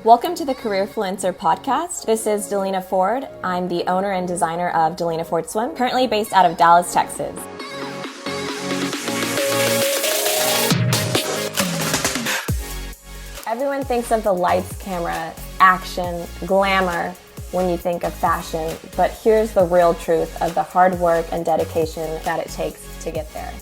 Welcome to the Careerfluencer podcast. This is Dalina Ford. I'm the owner and designer of Dalina Ford Swim, currently based out of Dallas, Texas. Everyone thinks of the lights, camera, action, glamour when you think of fashion, but here's the real truth of the hard work and dedication that it takes to get there.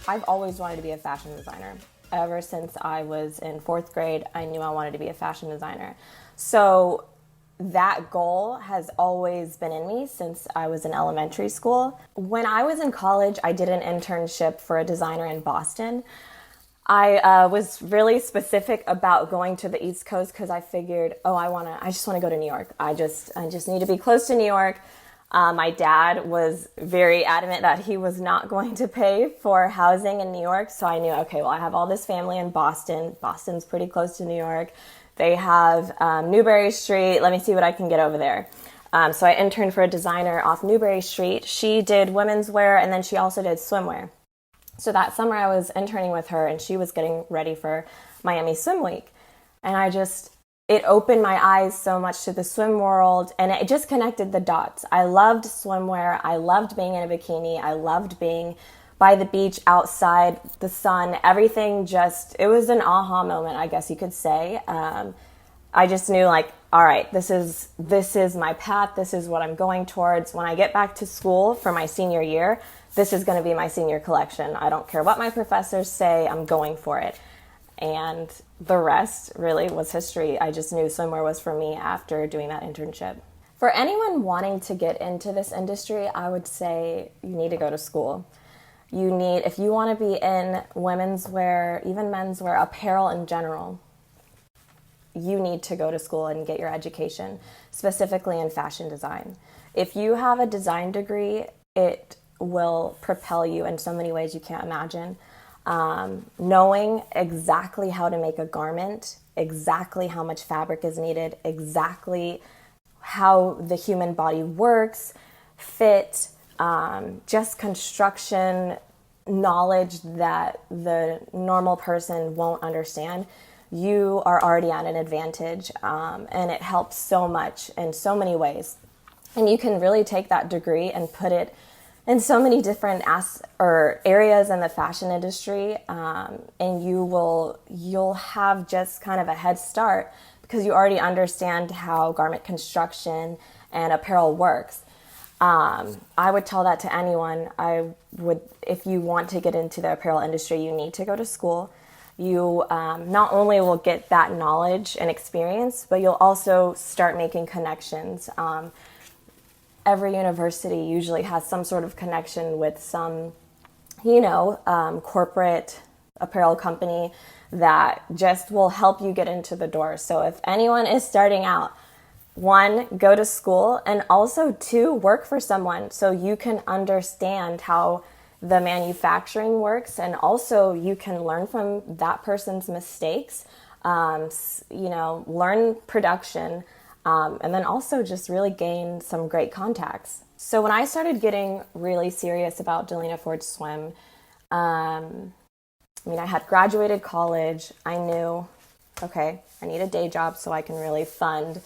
I've always wanted to be a fashion designer. Ever since I was in 4th grade, I knew I wanted to be a fashion designer. So that goal has always been in me since I was in elementary school. When I was in college, I did an internship for a designer in Boston. I was really specific about going to the East Coast because I figured, I just want to go to New York. I just need to be close to New York. My dad was very adamant that he was not going to pay for housing in New York. So I knew, I have all this family in Boston. Boston's pretty close to New York. They have Newbury Street. Let me see what I can get over there. So I interned for a designer off Newbury Street. She did women's wear, and then she also did swimwear. So that summer I was interning with her, and she was getting ready for Miami Swim Week. And it opened my eyes so much to the swim world, and it just connected the dots. I loved swimwear. I loved being in a bikini. I loved being by the beach, outside, the sun, everything it was an aha moment, I guess you could say. I just knew all right, this is my path. This is what I'm going towards. When I get back to school for my senior year, this is going to be my senior collection. I don't care what my professors say, I'm going for it. And the rest really was history. I just knew swimwear was for me after doing that internship. For anyone wanting to get into this industry, I would say you need to go to school. If you want to be in women's wear, even men's wear, apparel in general, you need to go to school and get your education, specifically in fashion design. If you have a design degree, it will propel you in so many ways you can't imagine. Knowing exactly how to make a garment, exactly how much fabric is needed, exactly how the human body works, fit, just construction knowledge that the normal person won't understand, you are already at an advantage, and it helps so much in so many ways. And you can really take that degree and put it in so many different areas in the fashion industry, and you'll have just kind of a head start because you already understand how garment construction and apparel works. I would tell that to anyone. If you want to get into the apparel industry, you need to go to school. You not only will get that knowledge and experience, but you'll also start making connections. Every university usually has some sort of connection with some, corporate apparel company that just will help you get into the door. So if anyone is starting out, 1, go to school, and also 2, work for someone so you can understand how the manufacturing works, and also you can learn from that person's mistakes, learn production, and then also just really gain some great contacts. So when I started getting really serious about Dalina Ford Swim, I had graduated college. I knew, I need a day job so I can really fund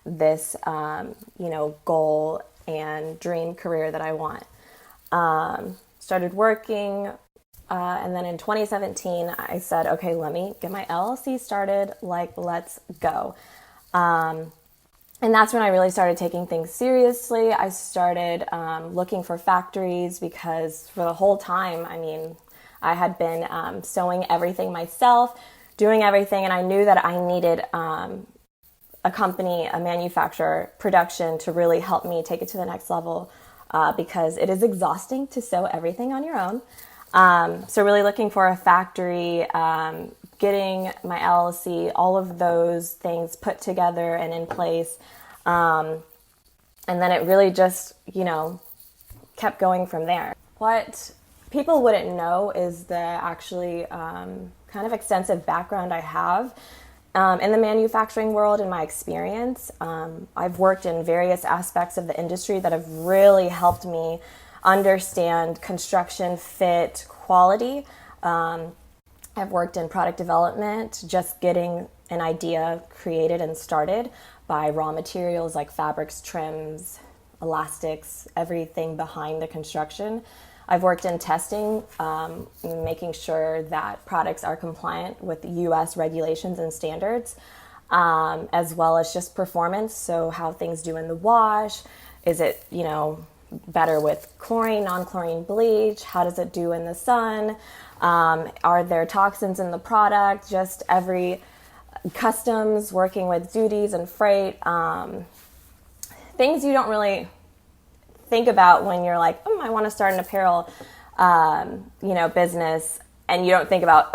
this, goal and dream career that I want. Started working, and then in 2017, I said, let me get my LLC started, let's go. And that's when I really started taking things seriously. I started looking for factories because for the whole time, I had been sewing everything myself, doing everything, and I knew that I needed a company, a manufacturer, production to really help me take it to the next level because it is exhausting to sew everything on your own. So really looking for a factory, getting my LLC, all of those things put together and in place. And then it really just, kept going from there. What people wouldn't know is the actually kind of extensive background I have in the manufacturing world in my experience. I've worked in various aspects of the industry that have really helped me understand construction, fit, quality. I've worked in product development, just getting an idea created and started by raw materials like fabrics, trims, elastics, everything behind the construction. I've worked in testing, making sure that products are compliant with US regulations and standards, as well as just performance. So how things do in the wash. Is it, better with chlorine, non-chlorine bleach? How does it do in the sun? Are there toxins in the product? Just every customs, working with duties and freight, things you don't really think about when you're like, I want to start an apparel, business, and you don't think about,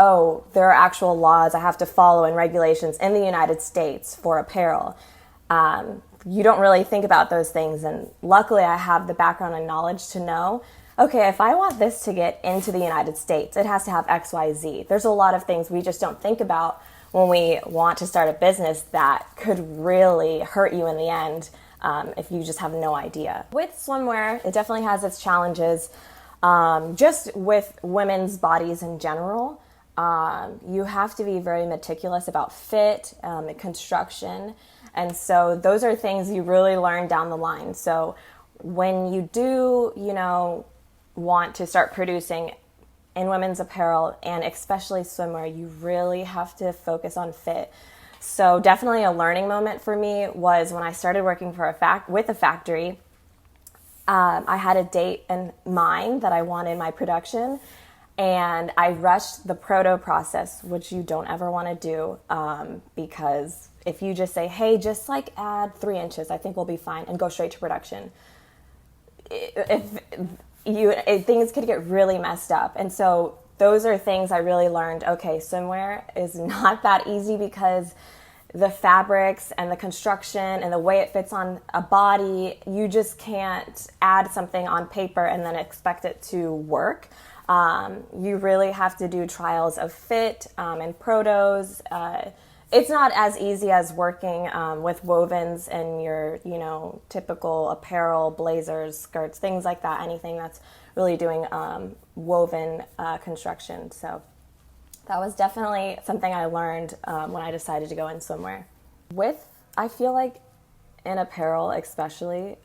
there are actual laws I have to follow and regulations in the United States for apparel. You don't really think about those things, and luckily I have the background and knowledge to know, okay, if I want this to get into the United States, it has to have X, Y, Z. There's a lot of things we just don't think about when we want to start a business that could really hurt you in the end if you just have no idea. With swimwear, it definitely has its challenges. Just with women's bodies in general, you have to be very meticulous about fit, construction, and so those are things you really learn down the line. So when you do, want to start producing in women's apparel, and especially swimwear, you really have to focus on fit. So definitely a learning moment for me was when I started working for with a factory. I had a date in mind that I wanted my production, and I rushed the proto process, which you don't ever want to do, because if you just say, hey, just add 3 inches, I think we'll be fine, and go straight to production, things could get really messed up. And so those are things I really learned. Okay, swimwear is not that easy because the fabrics and the construction and the way it fits on a body, you just can't add something on paper and then expect it to work. You really have to do trials of fit and protos. It's not as easy as working with wovens and your, typical apparel, blazers, skirts, things like that, anything that's really doing woven construction. So that was definitely something I learned when I decided to go in swimwear. I feel like in apparel especially,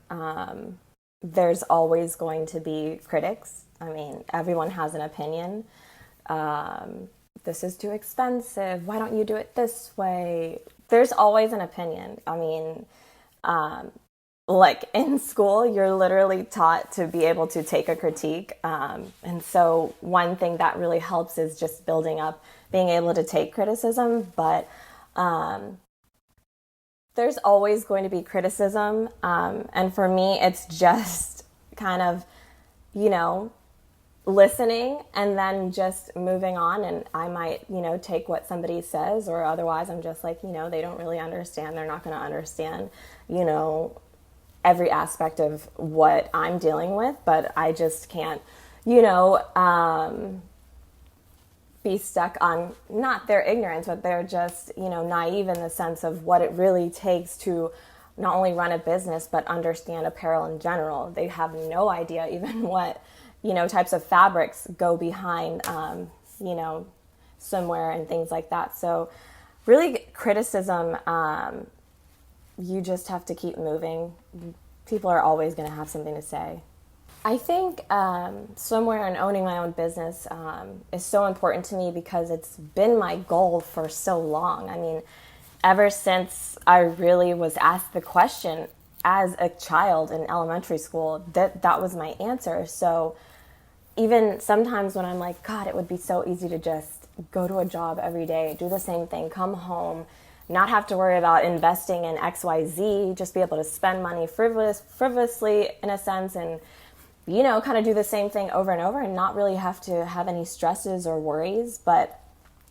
there's always going to be critics. I mean, everyone has an opinion. This is too expensive. Why don't you do it this way? There's always an opinion. I mean, in school, you're literally taught to be able to take a critique. And so one thing that really helps is just building up, being able to take criticism. But there's always going to be criticism. And for me, it's just kind of, listening and then just moving on. And I might, take what somebody says, or otherwise I'm just like, they don't really understand. They're not going to understand, every aspect of what I'm dealing with, but I just can't, be stuck on not their ignorance, but they're just, naive in the sense of what it really takes to not only run a business, but understand apparel in general. They have no idea even what, types of fabrics go behind, swimwear and things like that. So really criticism, you just have to keep moving. People are always going to have something to say. I think swimwear and owning my own business is so important to me because it's been my goal for so long. I mean, ever since I really was asked the question as a child in elementary school, that was my answer. So even sometimes when I'm like, God, it would be so easy to just go to a job every day, do the same thing, come home, not have to worry about investing in XYZ, just be able to spend money frivolously in a sense, and kind of do the same thing over and over and not really have to have any stresses or worries. But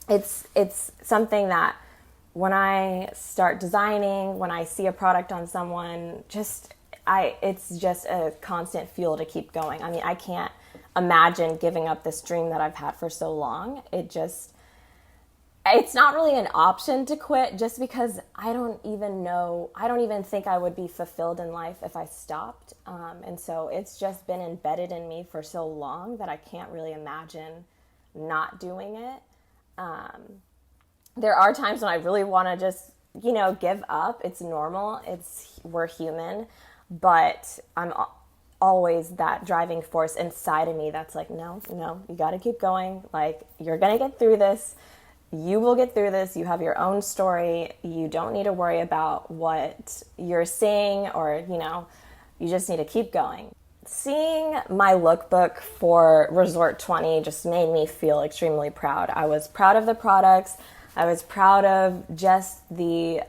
it's something that when I start designing, when I see a product on someone, it's just a constant fuel to keep going. I mean, I can't imagine giving up this dream that I've had for so long. It's not really an option to quit just because I don't even think I would be fulfilled in life if I stopped. And so it's just been embedded in me for so long that I can't really imagine not doing it. There are times when I really want to just, give up. It's normal. We're human, but I'm always that driving force inside of me that's like, no, you got to keep going. Like, you're going to get through this. You will get through this. You have your own story. You don't need to worry about what you're seeing, or, you just need to keep going. Seeing my lookbook for Resort 20 just made me feel extremely proud. I was proud of the products. I was proud of just the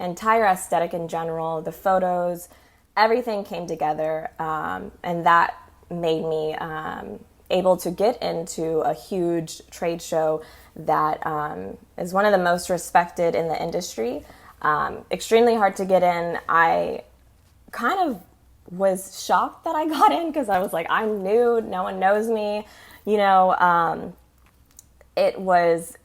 entire aesthetic in general, the photos, everything came together, and that made me able to get into a huge trade show that is one of the most respected in the industry. Extremely hard to get in. I kind of was shocked that I got in because I was like, I'm new, no one knows me, It was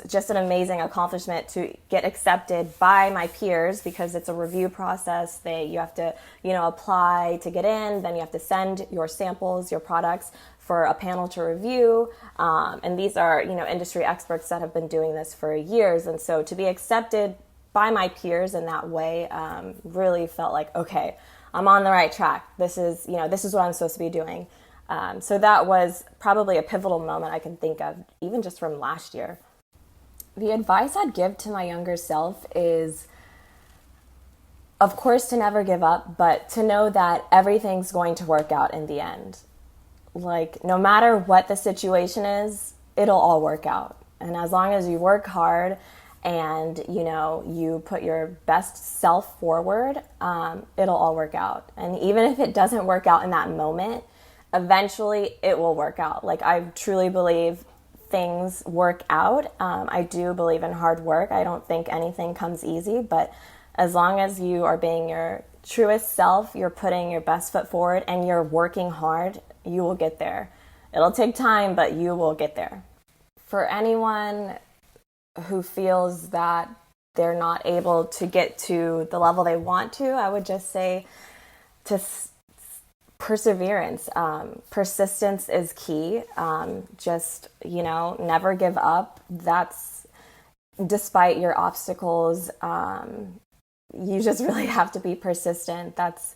just an amazing accomplishment to get accepted by my peers, because it's a review process. You have to, apply to get in, then you have to send your samples, your products for a panel to review. And these are, industry experts that have been doing this for years. And so to be accepted by my peers in that way really felt like, okay, I'm on the right track. This is what I'm supposed to be doing. So that was probably a pivotal moment I can think of, even just from last year. The advice I'd give to my younger self is, of course, to never give up, but to know that everything's going to work out in the end. Like, no matter what the situation is, it'll all work out. And as long as you work hard and, you put your best self forward, it'll all work out. And even if it doesn't work out in that moment, eventually it will work out. Like, I truly believe things work out. I do believe in hard work. I don't think anything comes easy, but as long as you are being your truest self, you're putting your best foot forward, and you're working hard, you will get there. It'll take time, but you will get there. For anyone who feels that they're not able to get to the level they want to, I would just say perseverance. Persistence is key. Never give up. That's, despite your obstacles, you just really have to be persistent. That's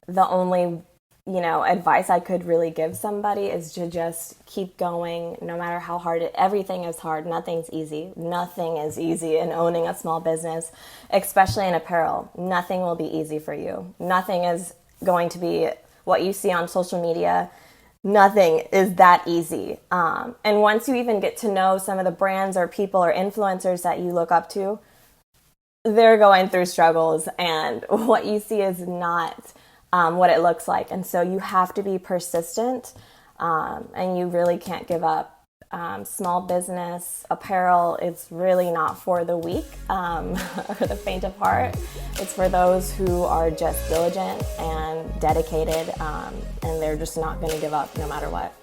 the only, advice I could really give somebody, is to just keep going no matter how hard everything is hard. Nothing's easy. Nothing is easy in owning a small business, especially in apparel. Nothing will be easy for you. Nothing is going to be what you see on social media. Nothing is that easy. And once you even get to know some of the brands or people or influencers that you look up to, they're going through struggles, and what you see is not what it looks like. And so you have to be persistent, and you really can't give up. Small business apparel is really not for the weak or the faint of heart. It's for those who are just diligent and dedicated, and they're just not going to give up no matter what.